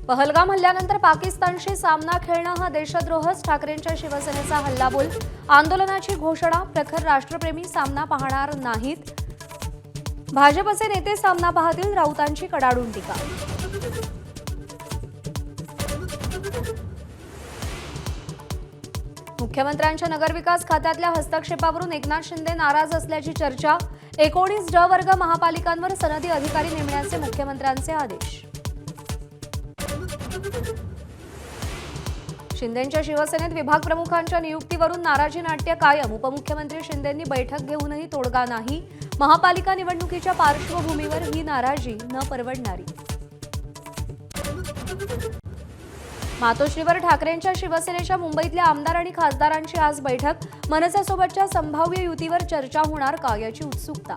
पहलगाम हल्ल्यानंतर पाकिस्तानशी सामना खेळणं हा देशद्रोहच, ठाकरेंच्या शिवसेनेचा हल्लाबोल। आंदोलनाची घोषणा, प्रखर राष्ट्रप्रेमी सामना पाहणार नाहीत। भाजपचे नेते सामना पाहतील, राऊतांची कडाडून टीका। मुख्यमंत्र्यांच्या नगरविकास खात्यातल्या हस्तक्षेपावरून एकनाथ शिंदे नाराज असल्याची चर्चा। 19 ड वर्ग महापालिकांवर सनदी अधिकारी नेमण्याचे मुख्यमंत्र्यांचे आदेश। शिंदेंच्या शिवसेनेत विभाग प्रमुखांच्या नियुक्तीवरून नाराजी नाट्य कायम। उपमुख्यमंत्री शिंदेंनी बैठक घेऊनही तोडगा नाही। महापालिका निवडणुकीच्या पार्श्वभूमीवर ही नाराजी न परवडणारी। मातोश्रीवर ठाकरेंच्या शिवसेनेच्या मुंबईतल्या आमदार आणि खासदारांची आज बैठक। मनसेसोबतच्या संभाव्य युतीवर चर्चा होणार का, याची उत्सुकता।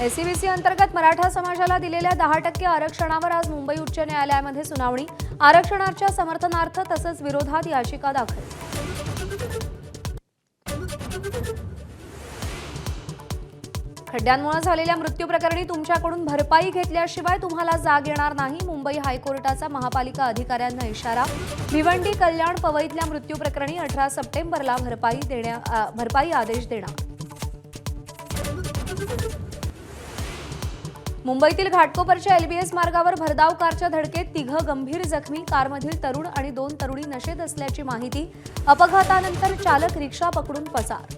एसईबीसी अंतर्गत मराठा समाजाला दिलेल्या 10% आरक्षणावर आज मुंबई उच्च न्यायालयामध्ये सुनावणी। आरक्षणाच्या समर्थनार्थ तसंच विरोधात याचिका दाखल। खड्ड्यांमुळे झालेल्या मृत्यू प्रकरणी तुमच्याकडून भरपाई घेतल्याशिवाय तुम्हाला जाग येणार नाही। मुंबई हायकोर्टाचा महापालिका अधिकाऱ्यांना इशारा। भिवंडी, कल्याण, पवईतल्या मृत्यू प्रकरणी 18 सप्टेंबरला भरपाई आदेश देणार। मुंबईतील घाटकोपरच्या एलबीएस मार्गावर भरधाव कारच्या धडकेत 3 गंभीर जखमी। कारमधील तरुण आणि 2 तरुणी नशेत असल्याची माहिती। अपघातानंतर चालक रिक्षा पकडून पसार।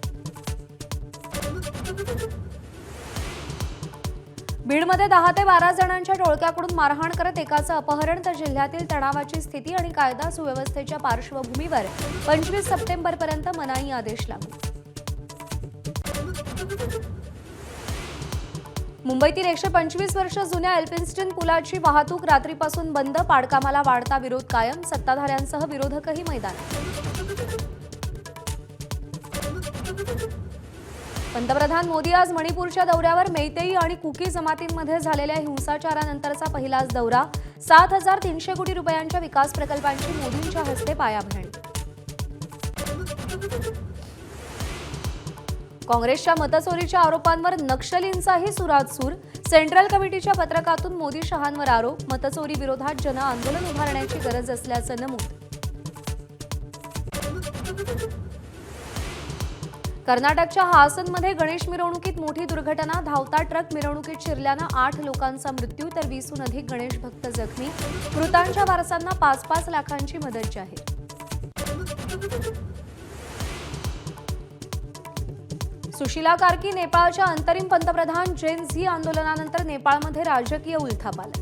बीडमध्ये 10 ते 12 जणांच्या टोळक्याकडून मारहाण करत एकाचं अपहरण। तर जिल्ह्यातील तणावाची स्थिती आणि कायदा सुव्यवस्थेच्या पार्श्वभूमीवर 25 सप्टेंबरपर्यंत मनाई आदेश लागू। मुंबईतील 125 वर्ष जुन्या एल्फिन्स्टन पुलाची वाहतूक रात्रीपासून बंद। पाडकामाला वाढता विरोध कायम। सत्ताधाऱ्यांसह विरोधकही मैदानात। पंतप्रधान मोदी आज मणिपूरच्या दौऱ्यावर। मेईतेई आणि कुकी जमातींमध्ये झालेल्या हिंसाचारानंतरचा पहिलाच दौरा। 7300 कोटी रुपयांच्या विकास प्रकल्पांची मोदींच्या हस्ते पायाभरणी। काँग्रेसच्या मतचोरीच्या आरोपांवर नक्षलींचाही सुरात सूर। सेंट्रल कमिटीच्या पत्रकातून मोदी शहांवर आरोप। मतचोरी विरोधात जन आंदोलन उभारण्याची गरज असल्याचं नमूद। कर्नाटकच्या हासनमध्ये गणेश मिरवणुकीत मोठी दुर्घटना। धावता ट्रक मिरवणुकीत शिरल्यानं 8 लोकांचा मृत्यू तर 20हून अधिक गणेश भक्त जखमी। मृतांच्या वारसांना 5-5 लाखांची मदत जाहीर। सुशीला कार्की नेपाळच्या अंतरिम पंतप्रधान। जेन झी आंदोलनानंतर नेपाळमध्ये राजकीय उलथापालथ।